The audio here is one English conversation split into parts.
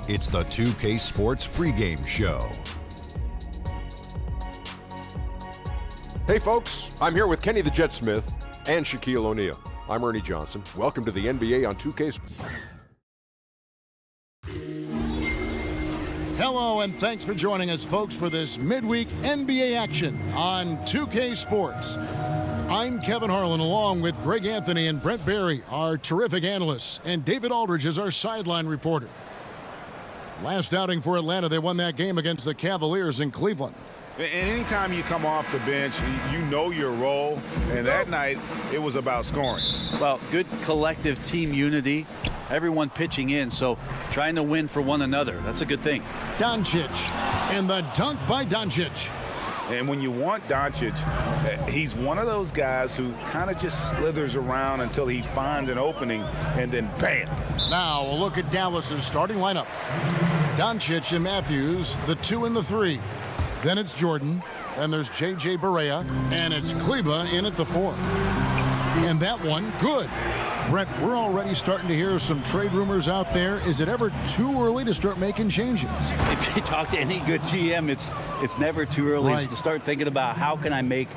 It's the 2K Sports pregame show. Hey folks, I'm here with Kenny the Jet Smith and Shaquille O'Neal. I'm Ernie Johnson. Welcome to the NBA on 2K Sports. Hello, and thanks for joining us, folks, for this midweek NBA action on 2K Sports. I'm Kevin Harlan, along with Greg Anthony and Brent Barry, our terrific analysts, and David Aldridge is our sideline reporter. Last outing for Atlanta, they won that game against the Cavaliers in Cleveland. And anytime you come off the bench, you know your role, and that night it was about scoring. Well, good collective team unity, everyone pitching in, so trying to win for one another. That's a good thing. Doncic, and the dunk by Doncic. And when you want Doncic, he's one of those guys who kind of just slithers around until he finds an opening, and then bam. Now a look at Dallas's starting lineup. Doncic and Matthews, the 2 and the 3. Then it's Jordan, and there's J.J. Barea, and it's Kleba in at the 4. And that one, good. Brent, we're already starting to hear some trade rumors out there. Is it ever too early to start making changes? If you talk to any good GM, it's never too early to start thinking about how can I make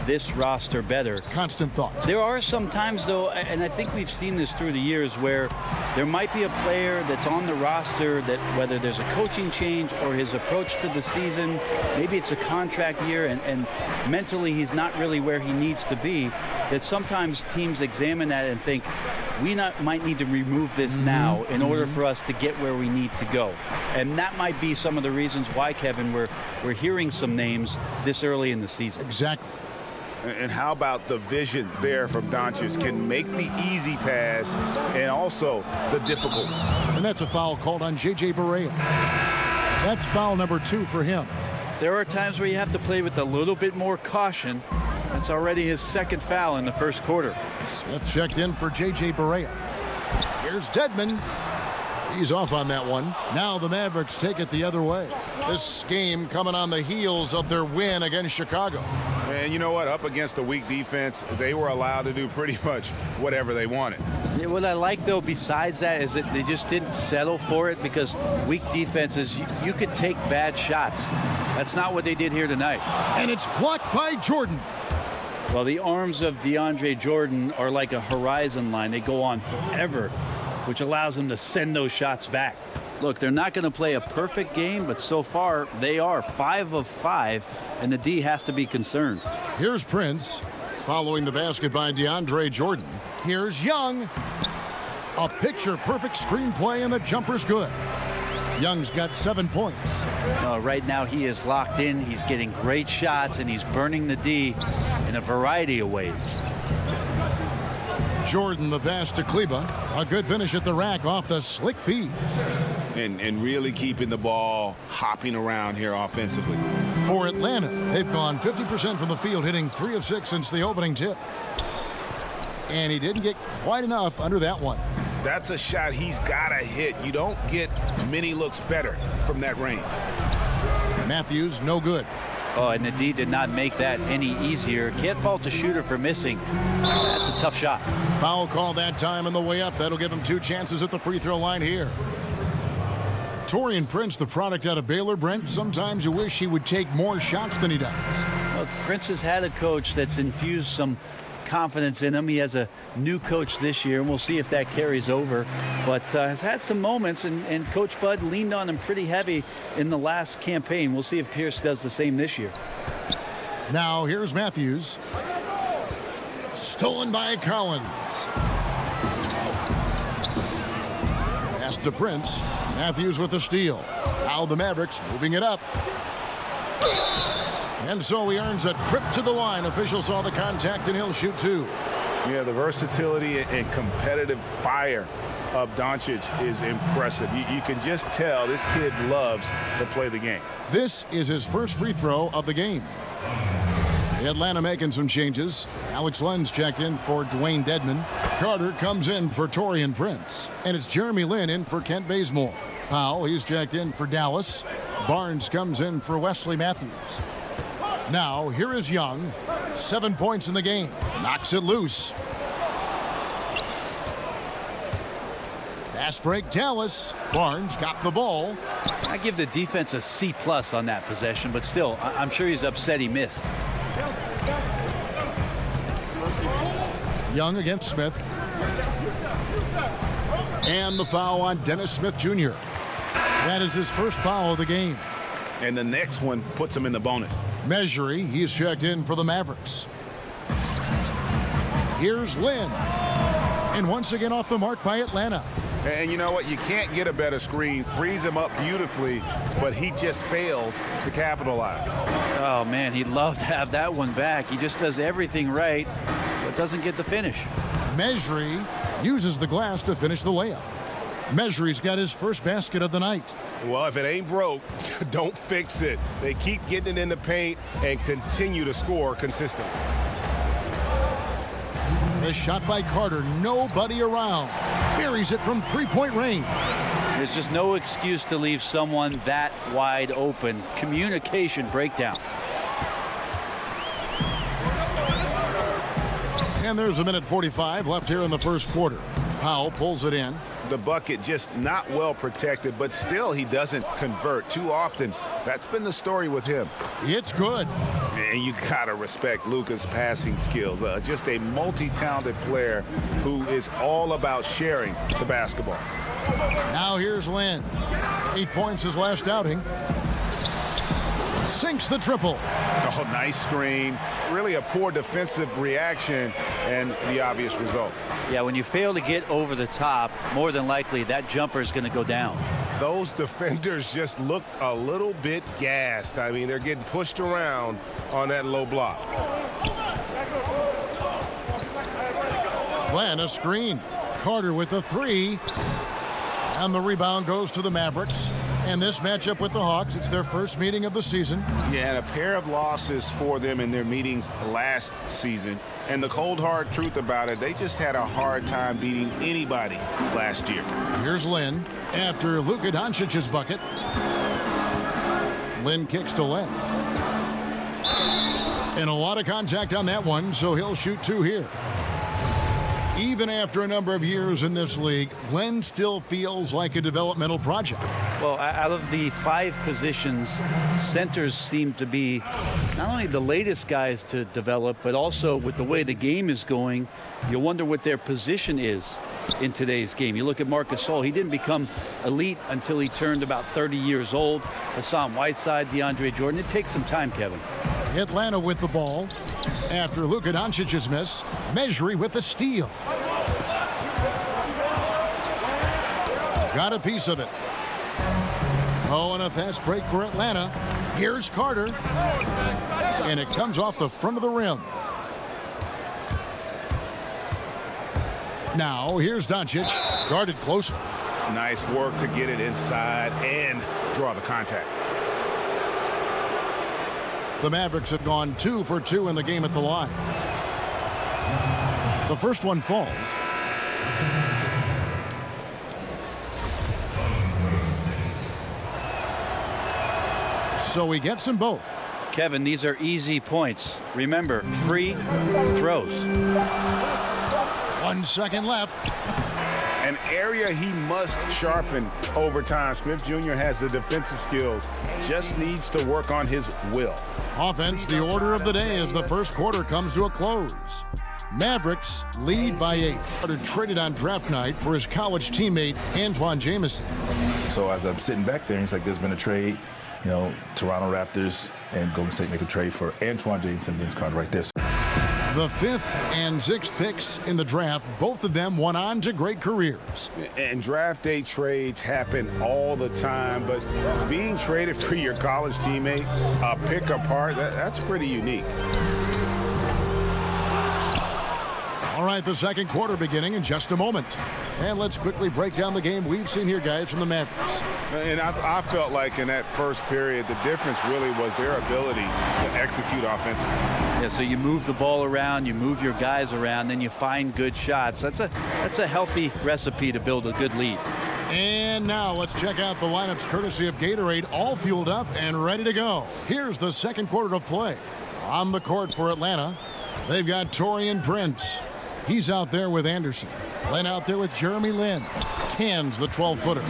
this roster better. Constant thought. There are some times, though, and I think we've seen this through the years, where there might be a player that's on the roster that, whether there's a coaching change or his approach to the season, maybe it's a contract year and mentally he's not really where he needs to be, that sometimes teams examine that and think, might need to remove this now in order for us to get where we need to go. And that might be some of the reasons why, Kevin, we're hearing some names this early in the season. Exactly. And how about the vision there from Doncic? Can make the easy pass and also the difficult. And that's a foul called on J.J. Barea. That's foul number 2 for him. There are times where you have to play with a little bit more caution. That's already his second foul in the first quarter. Smith checked in for J.J. Barea. Here's Dedmon. He's off on that one. Now the Mavericks take it the other way. This game coming on the heels of their win against Chicago. And you know what? Up against a weak defense, they were allowed to do pretty much whatever they wanted. Yeah, what I like, though, besides that, is that they just didn't settle for it, because weak defenses, you could take bad shots. That's not what they did here tonight. And it's blocked by Jordan. Well, the arms of DeAndre Jordan are like a horizon line. They go on forever, which allows them to send those shots back. Look, they're not going to play a perfect game, but so far they are 5 of 5, and the D has to be concerned. Here's Prince following the basket by DeAndre Jordan. Here's Young. A picture-perfect screenplay, and the jumper's good. Young's got 7 points. Right now he is locked in. He's getting great shots, and he's burning the D in a variety of ways. Jordan, the pass to Kleba. A good finish at the rack off the slick feed. And really keeping the ball hopping around here offensively. For Atlanta, they've gone 50% from the field, hitting 3 of 6 since the opening tip. And he didn't get quite enough under that one. That's a shot he's got to hit. You don't get many looks better from that range. Matthews, no good. Oh, and the D did not make that any easier. Can't fault the shooter for missing. That's a tough shot. Foul call that time on the way up. That'll give him 2 chances at the free throw line here. Taurean Prince, the product out of Baylor, Brent. Sometimes you wish he would take more shots than he does. Well, Prince has had a coach that's infused some confidence in him. He has a new coach this year, and we'll see if that carries over. But has had some moments, and Coach Bud leaned on him pretty heavy in the last campaign. We'll see if Pierce does the same this year. Now here's Matthews. Stolen by Collins. Pass to Prince. Matthews with the steal. Now the Mavericks moving it up. And so he earns a trip to the line. Official saw the contact, and he'll shoot 2. Yeah, the versatility and competitive fire of Doncic is impressive. You can just tell this kid loves to play the game. This is his first free throw of the game. Atlanta making some changes. Alex Len's checked in for Dwayne Dedmon. Carter comes in for Taurean Prince. And it's Jeremy Lin in for Kent Bazemore. Powell, he's checked in for Dallas. Barnes comes in for Wesley Matthews. Now, here is Young. 7 points in the game. Knocks it loose. Fast break, Dallas. Barnes got the ball. I give the defense a C+ on that possession, but still, I'm sure he's upset he missed. Young against Smith. And the foul on Dennis Smith Jr. That is his first foul of the game. And the next one puts him in the bonus. Measury, he's checked in for the Mavericks. Here's Lynn. And once again off the mark by Atlanta. And you know what? You can't get a better screen. Frees him up beautifully, but he just fails to capitalize. Oh, man, he'd love to have that one back. He just does everything right, but doesn't get the finish. Measury uses the glass to finish the layup. Measury's got his first basket of the night. Well, if it ain't broke, don't fix it. They keep getting it in the paint and continue to score consistently. The shot by Carter, nobody around. Buries it from three-point range. There's just no excuse to leave someone that wide open. Communication breakdown. And there's a minute 45 left here in the first quarter. Powell pulls it in. The bucket just not well protected, but still he doesn't convert too often. That's been the story with him. It's good. And you gotta respect Luka's passing skills. Just a multi-talented player who is all about sharing the basketball. Now here's Lynn. 8 points his last outing. Sinks the triple. Oh, nice screen. Really a poor defensive reaction and the obvious result. Yeah, when you fail to get over the top, more than likely that jumper is going to go down. Those defenders just look a little bit gassed. I mean, they're getting pushed around on that low block. Glenn, a screen. Carter with the three. And the rebound goes to the Mavericks. And this matchup with the Hawks, it's their first meeting of the season. Yeah, and a pair of losses for them in their meetings last season. And the cold, hard truth about it, they just had a hard time beating anybody last year. Here's Lynn after Luka Doncic's bucket. Lynn kicks to Len. And a lot of contact on that one, so he'll shoot two here. Even after a number of years in this league, Len still feels like a developmental project. Well, out of the 5 positions, centers seem to be not only the latest guys to develop, but also with the way the game is going, you wonder what their position is in today's game. You look at Marcus Gasol, he didn't become elite until he turned about 30 years old. Hassan Whiteside, DeAndre Jordan. It takes some time, Kevin. Atlanta with the ball. After Luka Doncic's miss, Measury with the steal. Got a piece of it. Oh, and a fast break for Atlanta. Here's Carter. And it comes off the front of the rim. Now, here's Doncic. Guarded closely. Nice work to get it inside and draw the contact. The Mavericks have gone 2 for 2 in the game at the line. The first one falls. So he gets them both. Kevin, these are easy points. Remember, free throws. 1 second left. An area he must sharpen over time. Smith Jr. has the defensive skills. Just needs to work on his will. Offense, the order of the day as the first quarter comes to a close. Mavericks lead by 8. Carter traded on draft night for his college teammate, Antoine Jamison. So as I'm sitting back there, it's like there's been a trade. You know, Toronto Raptors and Golden State make a trade for Antoine Jamison and Vince Carter right there. The 5th and 6th picks in the draft, both of them went on to great careers. And draft day trades happen all the time, but being traded for your college teammate, a pick apart, that's pretty unique. All right, the second quarter beginning in just a moment. And let's quickly break down the game we've seen here, guys, from the Mavericks. And I felt like in that first period, the difference really was their ability to execute offensively. Yeah, so you move the ball around, you move your guys around, then you find good shots. That's a healthy recipe to build a good lead. And now let's check out the lineups courtesy of Gatorade, all fueled up and ready to go. Here's the second quarter of play. On the court for Atlanta, they've got Taurean Prince. He's out there with Anderson. Lynn out there with Jeremy Lin. Cans the 12-footer.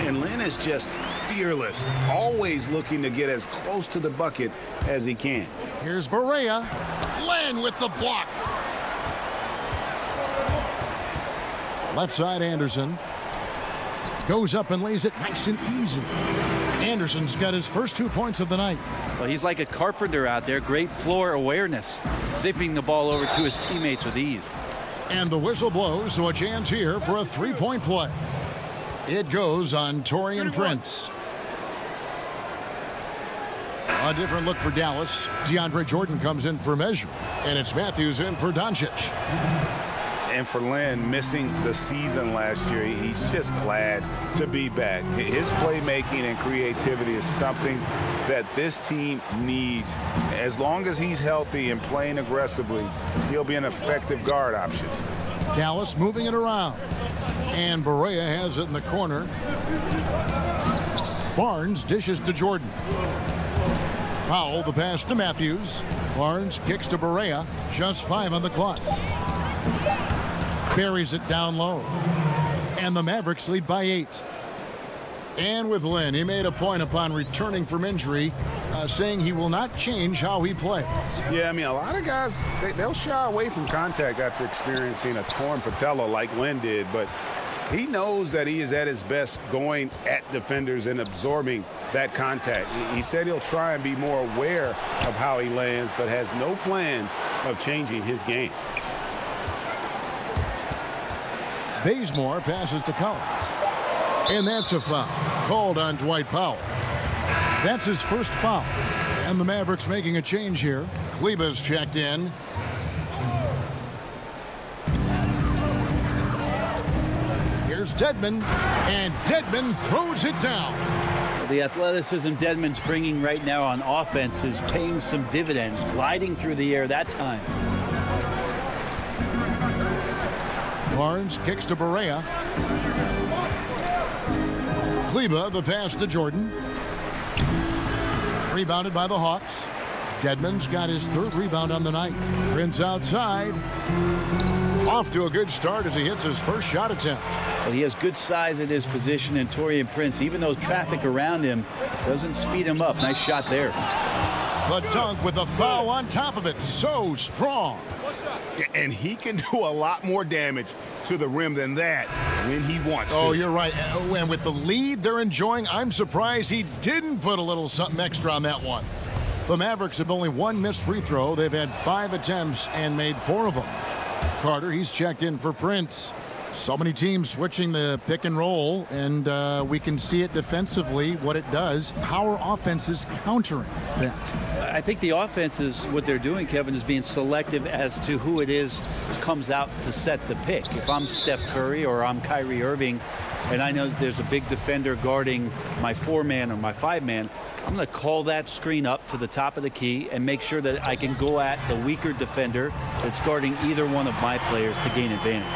And Lynn is just fearless, always looking to get as close to the bucket as he can. Here's Barea. Lynn with the block. Left side, Anderson. Goes up and lays it nice and easy. Anderson's got his first 2 points of the night. Well, he's like a carpenter out there. Great floor awareness. Zipping the ball over to his teammates with ease. And the whistle blows, so a chance here for a three-point play. It goes on Taurean Prince. A different look for Dallas. DeAndre Jordan comes in for measure. And it's Matthews in for Doncic. And for Lynn, missing the season last year, he's just glad to be back. His playmaking and creativity is something that this team needs. As long as he's healthy and playing aggressively, he'll be an effective guard option. Dallas moving it around. And Barea has it in the corner. Barnes dishes to Jordan. Powell, the pass to Matthews. Barnes kicks to Barea. Just 5 on the clock. Buries it down low. And the Mavericks lead by 8. And with Lynn, he made a point upon returning from injury, saying he will not change how he plays. Yeah, I mean, a lot of guys, they'll shy away from contact after experiencing a torn patella like Lynn did, but he knows that he is at his best going at defenders and absorbing that contact. He said he'll try and be more aware of how he lands, but has no plans of changing his game. Bazemore passes to Collins. And that's a foul called on Dwight Powell. That's his first foul. And the Mavericks making a change here. Kleba's checked in. Here's Dedmon. And Dedmon throws it down. The athleticism Dedmon's bringing right now on offense is paying some dividends, gliding through the air that time. Barnes kicks to Barea. Kleba, the pass to Jordan. Rebounded by the Hawks. Dedmon's got his third rebound on the night. Prince outside. Off to a good start as he hits his first shot attempt. Well, he has good size at his position in Taurean Prince. Even though traffic around him doesn't speed him up. Nice shot there. The dunk with a foul on top of it. So strong. And he can do a lot more damage to the rim than that when he wants to. Oh, you're right. And with the lead they're enjoying, I'm surprised he didn't put a little something extra on that one. The Mavericks have only one missed free throw. They've had 5 attempts and made 4 of them. Carter, he's checked in for Prince. So many teams switching the pick and roll, and we can see it defensively, what it does. How are offenses countering that? I think the offense is what they're doing, Kevin, is being selective as to who it is who comes out to set the pick. If I'm Steph Curry or I'm Kyrie Irving, and I know there's a big defender guarding my 4-man or my 5-man, I'm going to call that screen up to the top of the key and make sure that I can go at the weaker defender that's guarding either one of my players to gain advantage.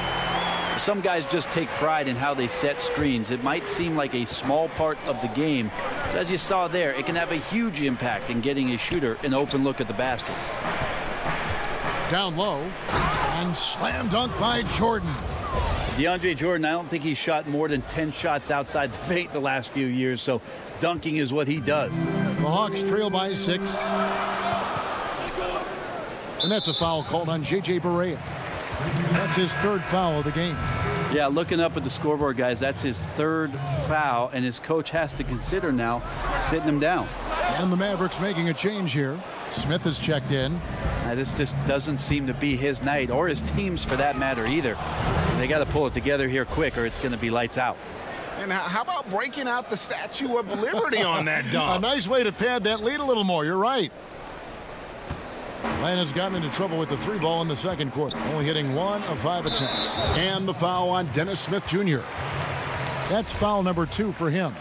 Some guys just take pride in how they set screens. It might seem like a small part of the game, but as you saw there, it can have a huge impact in getting a shooter an open look at the basket. Down low, and slam dunk by Jordan. DeAndre Jordan, I don't think he's shot more than 10 shots outside the paint the last few years, so dunking is what he does. The Hawks trail by 6. And that's a foul called on J.J. Barea. That's his 3rd foul of the game. Yeah, looking up at the scoreboard, guys, that's his 3rd foul, and his coach has to consider now sitting him down. And the Mavericks making a change here. Smith has checked in. This just doesn't seem to be his night, or his team's for that matter either. They got to pull it together here quick, or it's going to be lights out. And how about breaking out the Statue of Liberty on that dunk? A nice way to pad that lead a little more. You're right. Atlanta's gotten into trouble with the 3 ball in the second quarter, only hitting 1 of 5 attempts. And the foul on Dennis Smith Jr. That's foul number 2 for him.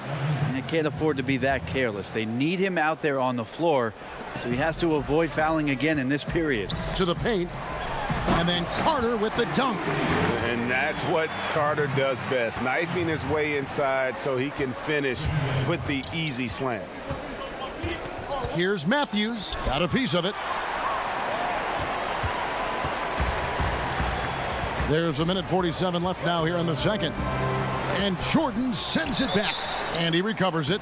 And they can't afford to be that careless. They need him out there on the floor, so he has to avoid fouling again in this period. To the paint. And then Carter with the dunk. And that's what Carter does best, knifing his way inside so he can finish with the easy slam. Here's Matthews. Got a piece of it. There's a minute 47 left now here in the second. And Jordan sends it back. And he recovers it.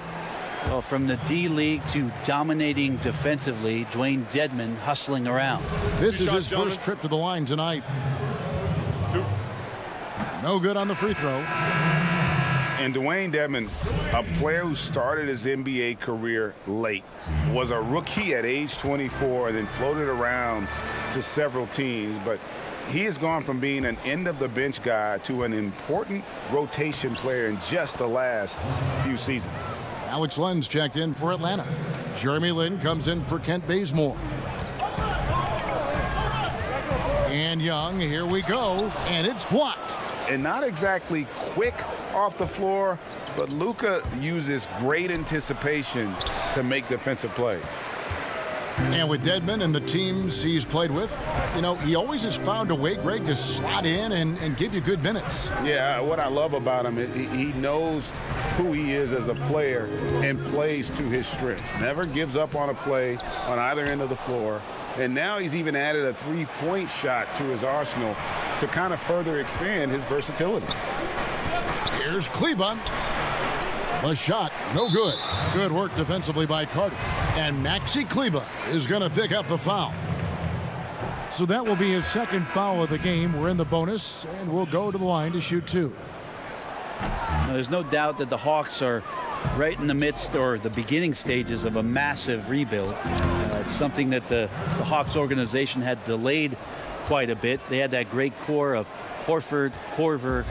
Well, from the D-League to dominating defensively, Dwayne Dedmon hustling around. This is his first trip to the line tonight. No good on the free throw. And Dwayne Dedmon, a player who started his NBA career late, was a rookie at age 24 and then floated around to several teams. But he has gone from being an end-of-the-bench guy to an important rotation player in just the last few seasons. Alex Len's checked in for Atlanta. Jeremy Lin comes in for Kent Bazemore. And Young, here we go, and it's blocked. And not exactly quick off the floor, but Luka uses great anticipation to make defensive plays. And with Dedmon and the teams he's played with, he always has found a way, Greg, to slot in and give you good minutes. Yeah, what I love about him, he knows who he is as a player and plays to his strengths. Never gives up on a play on either end of the floor. And now he's even added a three-point shot to his arsenal to kind of further expand his versatility. Here's Kleba. The shot, no good. Good work defensively by Carter. And Maxi Kleba is going to pick up the foul. So that will be his second foul of the game. We're in the bonus, and we'll go to the line to shoot two. Now, there's no doubt that the Hawks are right in the midst or the beginning stages of a massive rebuild. It's something that the Hawks organization had delayed quite a bit. They had that great core of Horford, Korver,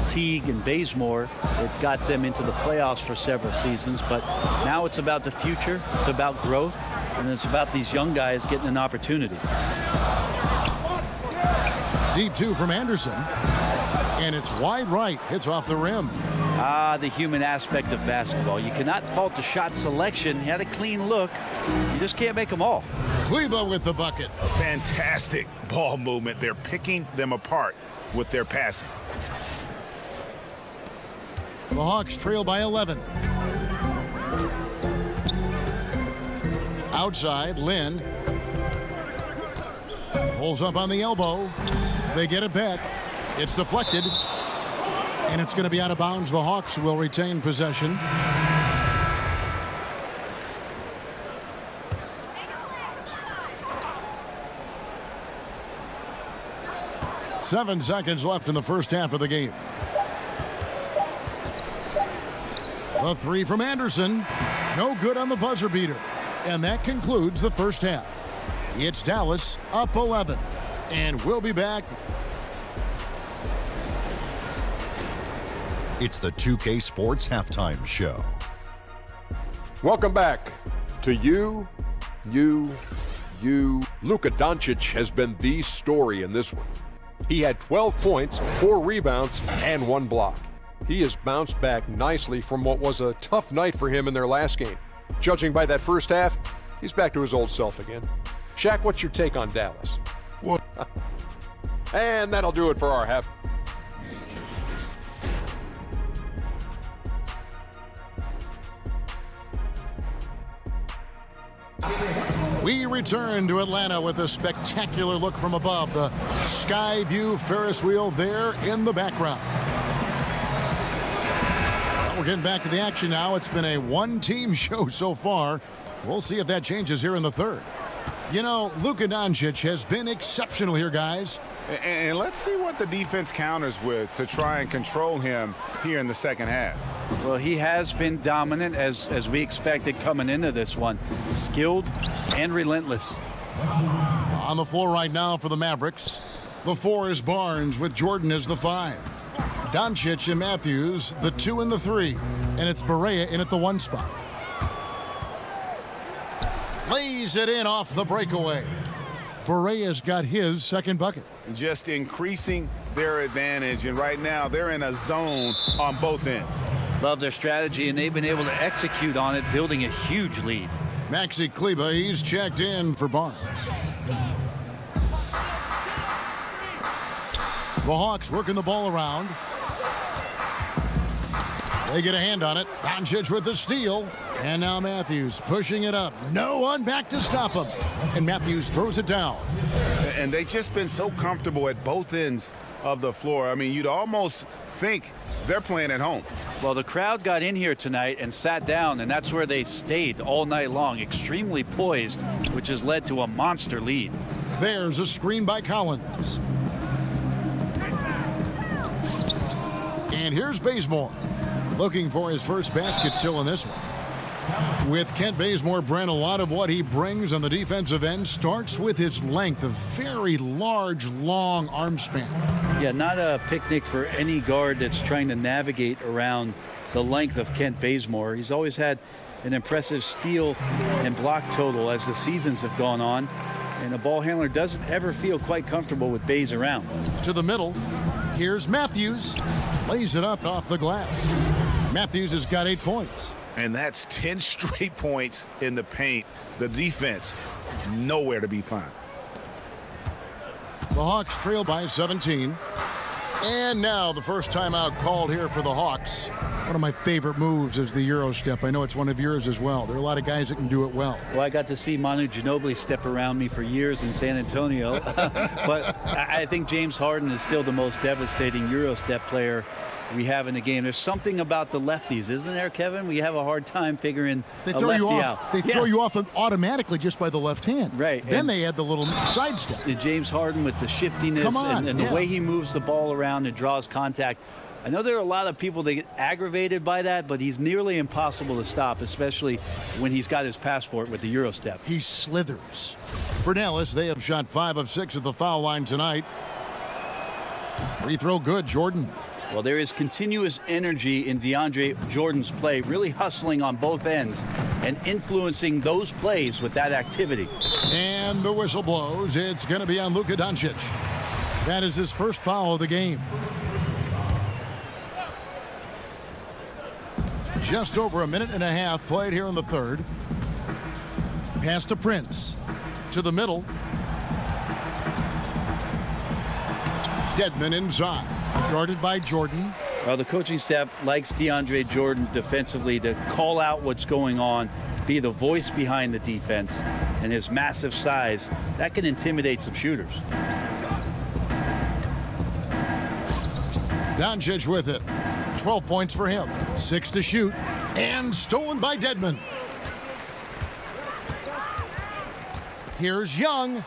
Teague, and Bazemore. It got them into the playoffs for several seasons, but now it's about the future, it's about growth, and it's about these young guys getting an opportunity. Deep two from Anderson, and it's wide right, hits off the rim. The human aspect of basketball. You cannot fault the shot selection. He had a clean look. You just can't make them all. Kleba with the bucket. Fantastic ball movement. They're picking them apart with their passing. The Hawks trail by 11. Outside, Lin pulls up on the elbow. They get it back. It's deflected. And it's going to be out of bounds. The Hawks will retain possession. Seven seconds left in the first half of the game. The three from Anderson. No good on the buzzer beater. And that concludes the first half. It's Dallas up 11. And we'll be back. It's the 2K Sports Halftime Show. Welcome back to you. Luka Doncic has been the story in this one. He had 12 points, 4 rebounds, and 1 block. He has bounced back nicely from what was a tough night for him in their last game. Judging by that first half, he's back to his old self again. Shaq, what's your take on Dallas? Well, and that'll do it for our half. We return to Atlanta with a spectacular look from above. The Sky View Ferris wheel there in the background. Well, we're getting back to the action now. It's been a one-team show so far. We'll see if that changes here in the third. Luka Doncic has been exceptional here, guys. And let's see what the defense counters with to try and control him here in the second half. Well, he has been dominant as we expected coming into this one. Skilled and relentless. On the floor right now for the Mavericks. The 4 is Barnes with Jordan as the 5. Doncic and Matthews, the 2 and the 3. And it's Barea in at the 1 spot. Lays it in off the breakaway. Barea's got his second bucket. Just increasing their advantage, and right now they're in a zone on both ends. Love their strategy, and they've been able to execute on it, building a huge lead. Maxi Kleba, he's checked in for Barnes. The Hawks working the ball around. They get a hand on it. Doncic with the steal. And now Matthews pushing it up. No one back to stop him. And Matthews throws it down. And they've just been so comfortable at both ends of the floor. I mean, you'd almost think they're playing at home. Well, the crowd got in here tonight and sat down, and that's where they stayed all night long, extremely poised, which has led to a monster lead. There's a screen by Collins. And here's Bazemore, looking for his first basket still in this one. With Kent Bazemore, Brent, a lot of what he brings on the defensive end starts with his length, a very large, long arm span. Yeah, not a picnic for any guard that's trying to navigate around the length of Kent Bazemore. He's always had an impressive steal and block total as the seasons have gone on, and a ball handler doesn't ever feel quite comfortable with Baze around. To the middle, here's Matthews. Lays it up off the glass. Matthews has got 8 points. And that's 10 straight points in the paint. The defense, nowhere to be found. The Hawks trail by 17. And now the first timeout called here for the Hawks. One of my favorite moves is the Euro step. I know it's one of yours as well. There are a lot of guys that can do it well. Well, I got to see Manu Ginobili step around me for years in San Antonio. But I think James Harden is still the most devastating Euro step player we have in the game. There's something about the lefties, isn't there, Kevin? We have a hard time figuring they a throw lefty you off. out. They throw you off automatically just by the left hand. Right. Then and they add the little sidestep. The James Harden with the shiftiness and the way he moves the ball around and draws contact. I know there are a lot of people that get aggravated by that, but he's nearly impossible to stop, especially when he's got his passport with the Euro step. He slithers. For Dallas, they have shot 5 of 6 at the foul line tonight. Free throw good, Jordan. Well, there is continuous energy in DeAndre Jordan's play, really hustling on both ends and influencing those plays with that activity. And the whistle blows. It's going to be on Luka Doncic. That is his first foul of the game. Just over a minute and a half played here in the third. Pass to Prince. To the middle. Dedmon inside. Guarded by Jordan. Well, the coaching staff likes DeAndre Jordan defensively to call out what's going on, be the voice behind the defense, and his massive size, that can intimidate some shooters. Doncic with it. 12 points for him. 6 to shoot. And stolen by Dedmon. Here's Young.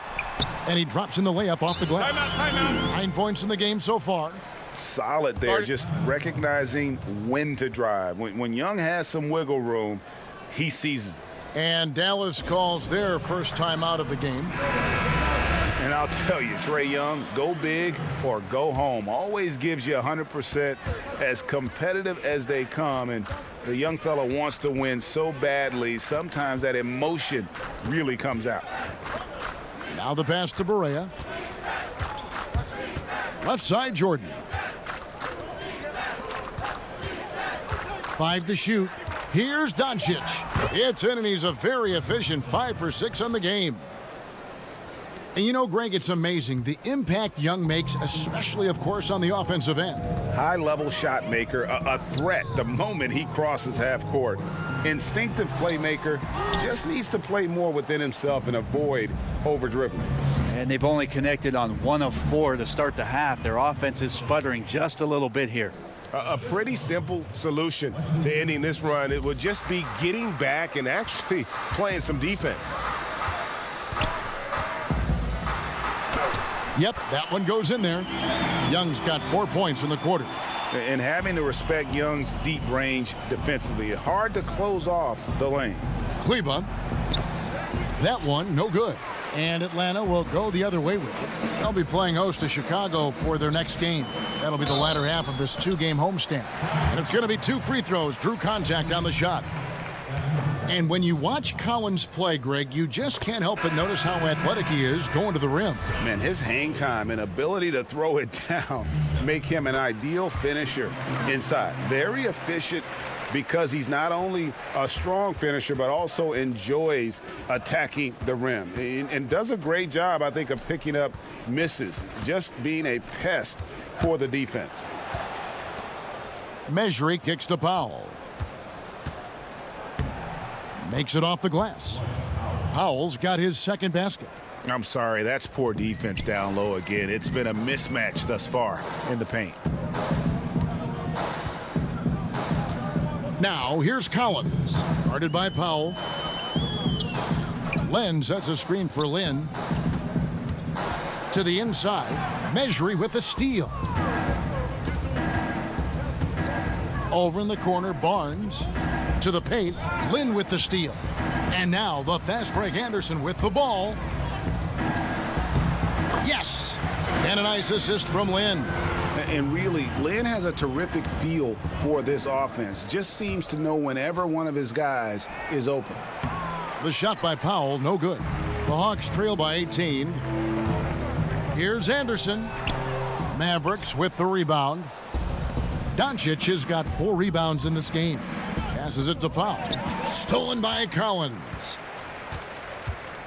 And he drops in the layup off the glass. Timeout. 9 points in the game so far. Solid there, just recognizing when to drive. When Young has some wiggle room, he seizes it. And Dallas calls their first time out of the game. And I'll tell you, Trae Young, go big or go home. Always gives you 100%, as competitive as they come. And the young fella wants to win so badly, sometimes that emotion really comes out. Now the pass to Barea. Left side, Jordan. 5 to shoot. Here's Doncic. It's in, and he's a very efficient 5 for 6 on the game. And you know, Greg, it's amazing the impact Young makes, especially, of course, on the offensive end. High-level shot maker, a threat the moment he crosses half court. Instinctive playmaker, just needs to play more within himself and avoid over-dribbling. And they've only connected on 1 of 4 to start the half. Their offense is sputtering just a little bit here. A pretty simple solution to ending this run. It would just be getting back and actually playing some defense. Yep, that one goes in there. Young's got 4 points in the quarter. And having to respect Young's deep range defensively. Hard to close off the lane. Kleba. That one, no good. And Atlanta will go the other way with it. They'll be playing host to Chicago for their next game. That'll be the latter half of this 2-game homestand. And it's going to be 2 free throws. Drew contact on the shot. And when you watch Collins play, Greg, you just can't help but notice how athletic he is going to the rim. Man, his hang time and ability to throw it down make him an ideal finisher inside. Very efficient because he's not only a strong finisher, but also enjoys attacking the rim. And does a great job, I think, of picking up misses, just being a pest for the defense. Mejri kicks to Powell. Makes it off the glass. Powell's got his second basket. I'm sorry, that's poor defense down low again. It's been a mismatch thus far in the paint. Now, here's Collins, guarded by Powell. Len sets a screen for Lin. To the inside, Mejri with the steal. Over in the corner, Barnes. To the paint, Lin with the steal. And now the fast break Anderson with the ball. Yes! And a nice assist from Lin. And really, Lin has a terrific feel for this offense. Just seems to know whenever one of his guys is open. The shot by Powell, no good. The Hawks trail by 18. Here's Anderson. Mavericks with the rebound. Doncic has got 4 rebounds in this game. Passes it to Powell. Stolen by Collins.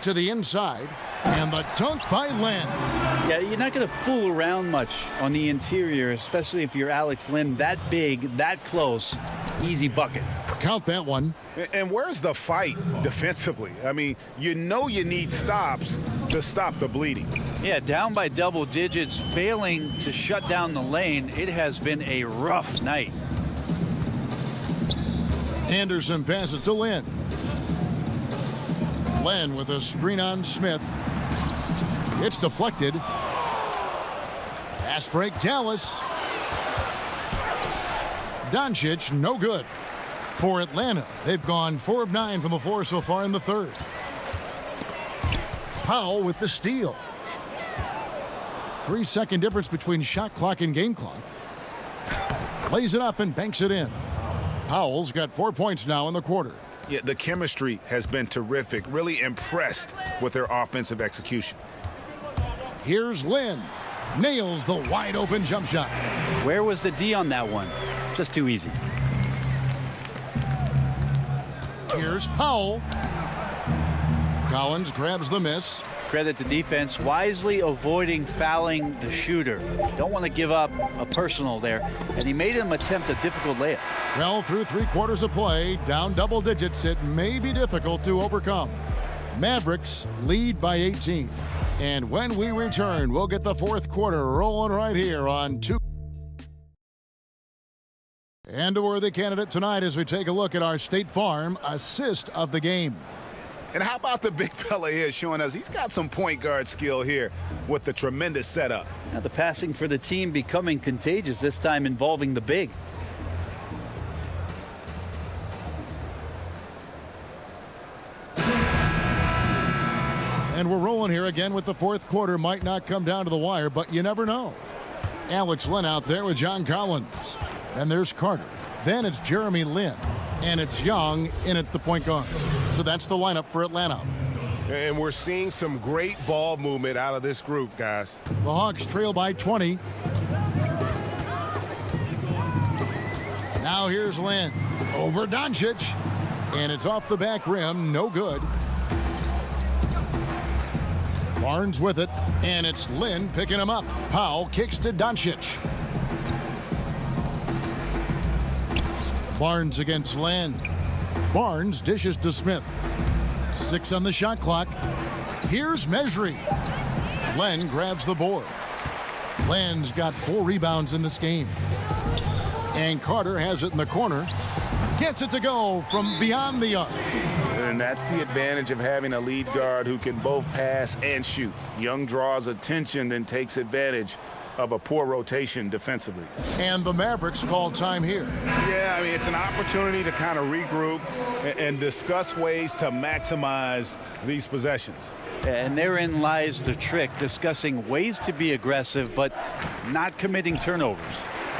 To the inside. And the dunk by Lin. Yeah, you're not going to fool around much on the interior, especially if you're Alex Lin. That big, that close, easy bucket. Count that one. And where's the fight defensively? I mean, you know you need stops to stop the bleeding. Yeah, down by double digits, failing to shut down the lane. It has been a rough night. Anderson passes to Lin. Lin with a screen on Smith. It's deflected. Fast break Dallas. Doncic, no good. For Atlanta, they've gone 4 of 9 from the floor so far in the third. Powell with the steal. 3-second difference between shot clock and game clock. Lays it up and banks it in. Powell's got 4 points now in the quarter. Yeah, the chemistry has been terrific. Really impressed with their offensive execution. Here's Lin. Nails the wide open jump shot. Where was the D on that one? Just too easy. Here's Powell. Collins grabs the miss. Credit the defense, wisely avoiding fouling the shooter. Don't want to give up a personal there. And he made him attempt a difficult layup. Well, through 3 quarters of play, down double digits, it may be difficult to overcome. Mavericks lead by 18. And when we return, we'll get the fourth quarter rolling right here on 2. And a worthy candidate tonight as we take a look at our State Farm assist of the game. And how about the big fella here showing us he's got some point guard skill here with the tremendous setup. Now the passing for the team becoming contagious, this time involving the big. And we're rolling here again with the fourth quarter. Might not come down to the wire, but you never know. Alex Lin out there with John Collins. And there's Carter. Then it's Jeremy Lin. And it's Young in at the point guard. So that's the lineup for Atlanta. And we're seeing some great ball movement out of this group, guys. The Hawks trail by 20. Now here's Lin. Over Doncic. And it's off the back rim. No good. Barnes with it. And it's Lin picking him up. Powell kicks to Doncic. Barnes against Lin. Barnes dishes to Smith. 6 on the shot clock. Here's Mejri. Len grabs the board. Len's got 4 rebounds in this game. And Carter has it in the corner. Gets it to go from beyond the arc. And that's the advantage of having a lead guard who can both pass and shoot. Young draws attention, then takes advantage of a poor rotation defensively. And the Mavericks call time here. Yeah, I mean, it's an opportunity to kind of regroup and discuss ways to maximize these possessions. And therein lies the trick, discussing ways to be aggressive, but not committing turnovers.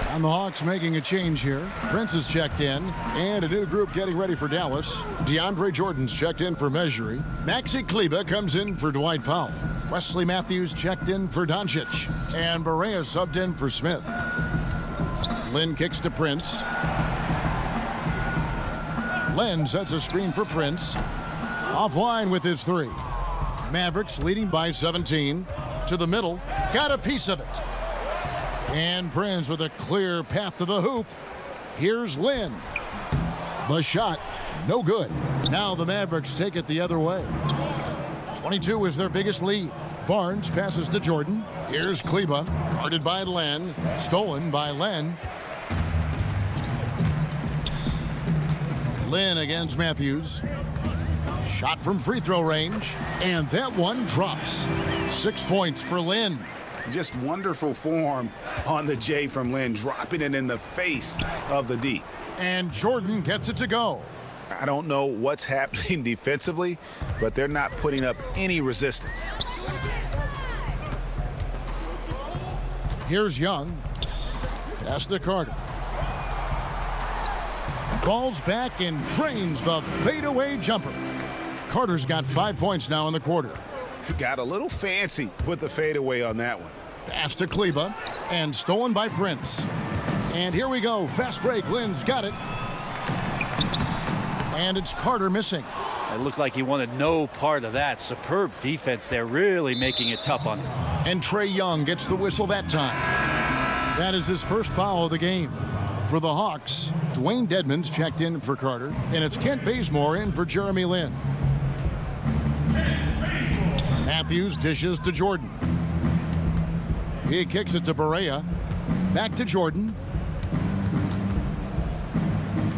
And the Hawks making a change here. Prince is checked in, and a new group getting ready for Dallas. DeAndre Jordan's checked in for Mejri. Maxi Kleber comes in for Dwight Powell. Wesley Matthews checked in for Doncic. And Barea subbed in for Smith. Lin kicks to Prince. Len sets a screen for Prince. Offline with his 3. Mavericks leading by 17. To the middle. Got a piece of it. And Prince with a clear path to the hoop. Here's Lynn. The shot, no good. Now the Mavericks take it the other way. 22 is their biggest lead. Barnes passes to Jordan. Here's Kleba, guarded by Len, stolen by Len. Lynn against Matthews. Shot from free throw range, and that one drops. 6 points for Lynn. Just wonderful form on the J from Lynn, dropping it in the face of the D. And Jordan gets it to go. I don't know what's happening defensively, but they're not putting up any resistance. Here's Young. Pass to Carter. Falls back and drains the fadeaway jumper. Carter's got 5 points now in the quarter. Got a little fancy with the fadeaway on that one. Pass to Kleba and stolen by Prince. And here we go. Fast break. Lynn's got it. And it's Carter missing. It looked like he wanted no part of that. Superb defense there, really making it tough on him. And Trae Young gets the whistle that time. That is his first foul of the game. For the Hawks, Dwayne Dedmon's checked in for Carter, and it's Kent Bazemore in for Jeremy Lin. Matthews dishes to Jordan. He kicks it to Barea. Back to Jordan.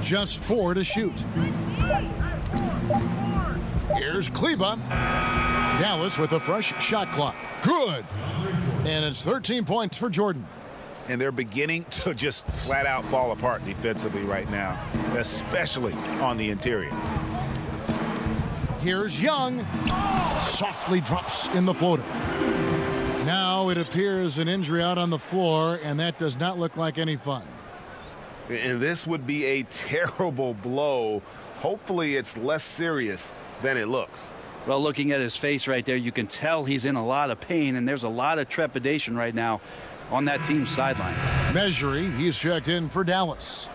Just 4 to shoot. Here's Kleba. Dallas with a fresh shot clock. Good. And it's 13 points for Jordan. And they're beginning to just flat out fall apart defensively right now, especially on the interior. Here's Young. Softly drops in the floater. Now it appears an injury out on the floor, and that does not look like any fun. And this would be a terrible blow. Hopefully it's less serious than it looks. Well, looking at his face right there, you can tell he's in a lot of pain, and there's a lot of trepidation right now on that team's sideline. Measury, he's checked in for Dallas.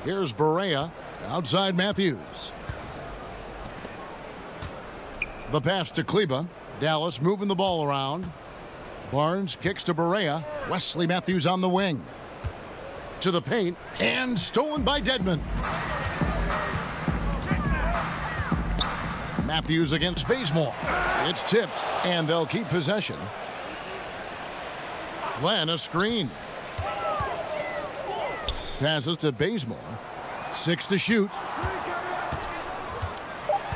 Here's Barea, outside Matthews. The pass to Kleba. Dallas moving the ball around. Barnes kicks to Barea. Wesley Matthews on the wing. To the paint, and stolen by Dedmon. Matthews against Bazemore. It's tipped, and they'll keep possession. Len, a screen. Passes to Bazemore. 6 to shoot.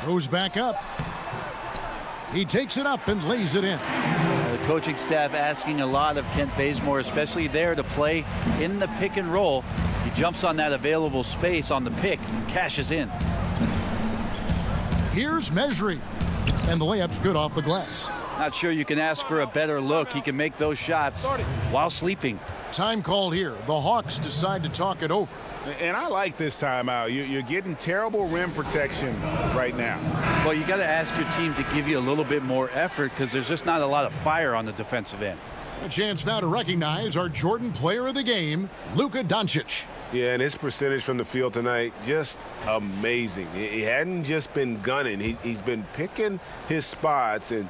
Goes back up. He takes it up and lays it in. The coaching staff asking a lot of Kent Bazemore, especially there to play in the pick and roll. He jumps on that available space on the pick and cashes in. Here's Measury. And the layup's good off the glass. Not sure you can ask for a better look. He can make those shots while sleeping. Time called here. The Hawks decide to talk it over. And I like this timeout. You're getting terrible rim protection right now. Well, you got to ask your team to give you a little bit more effort because there's just not a lot of fire on the defensive end. A chance now to recognize our Jordan player of the game, Luka Doncic. Yeah, and his percentage from the field tonight, just amazing. He hadn't just been gunning. He's been picking his spots, and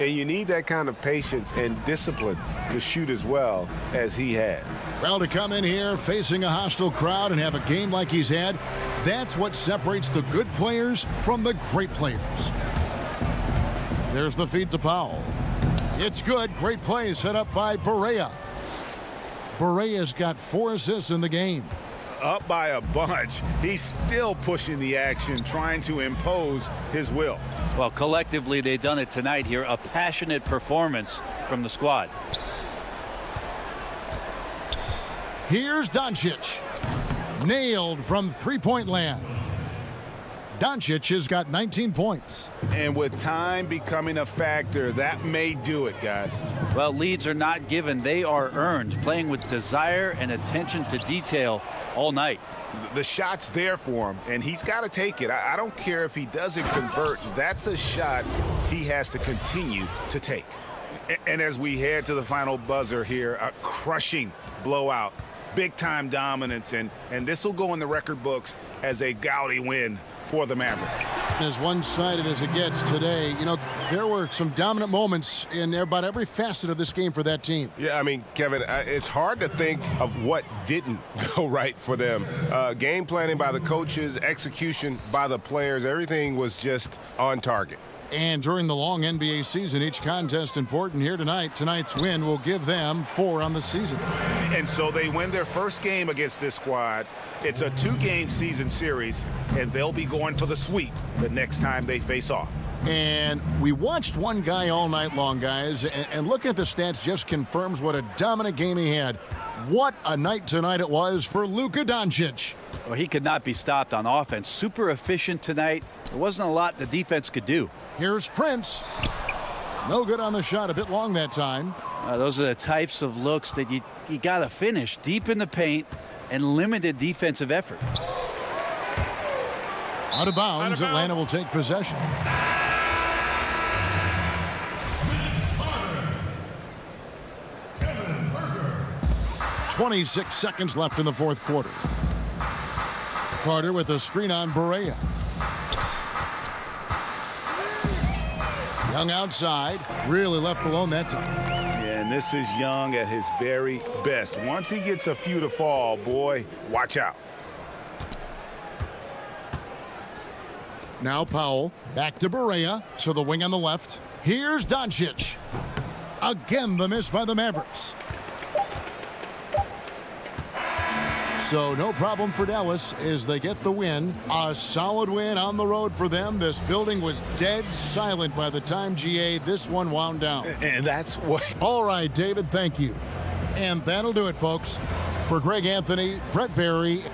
you need that kind of patience and discipline to shoot as well as he had. Well, to come in here facing a hostile crowd and have a game like he's had, that's what separates the good players from the great players. There's the feed to Powell. It's good. Great play set up by Barea. Barea's got 4 assists in the game. Up by a bunch. He's still pushing the action, trying to impose his will. Well, collectively, they've done it tonight here. A passionate performance from the squad. Here's Doncic. Nailed from three-point land. Doncic has got 19 points. And with time becoming a factor, that may do it, guys. Well, leads are not given. They are earned. Playing with desire and attention to detail all night. The shot's there for him, and he's got to take it. I don't care if he doesn't convert. That's a shot he has to continue to take. And as we head to the final buzzer here, a crushing blowout, big-time dominance, and this will go in the record books as a gaudy win for the Mavericks. As one-sided as it gets today, you know, there were some dominant moments in about every facet of this game for that team. Yeah, I mean, Kevin, it's hard to think of what didn't go right for them. Game planning by the coaches, execution by the players, everything was just on target. And during the long NBA season, each contest important here tonight. Tonight's win will give them 4 on the season. And so they win their first game against this squad. It's a 2-game season series, and they'll be going for the sweep the next time they face off. And we watched one guy all night long, guys, and looking at the stats just confirms what a dominant game he had. What a night tonight it was for Luka Doncic. Well, he could not be stopped on offense. Super efficient tonight. There wasn't a lot the defense could do. Here's Prince. No good on the shot, a bit long that time. Those are the types of looks that you got to finish deep in the paint and limited defensive effort. Out of bounds, Atlanta will take possession. Kevin Burger. 26 seconds left in the fourth quarter. Carter with a screen on Barea. Young outside, really left alone that time. Yeah, and this is Young at his very best. Once he gets a few to fall, boy, watch out. Now Powell, back to Barea, to the wing on the left. Here's Doncic. Again, the miss by the Mavericks. So no problem for Dallas as they get the win. A solid win on the road for them. This building was dead silent by the time, GA, this one wound down. And that's what... All right, David, thank you. And that'll do it, folks. For Greg Anthony, Brett Barry,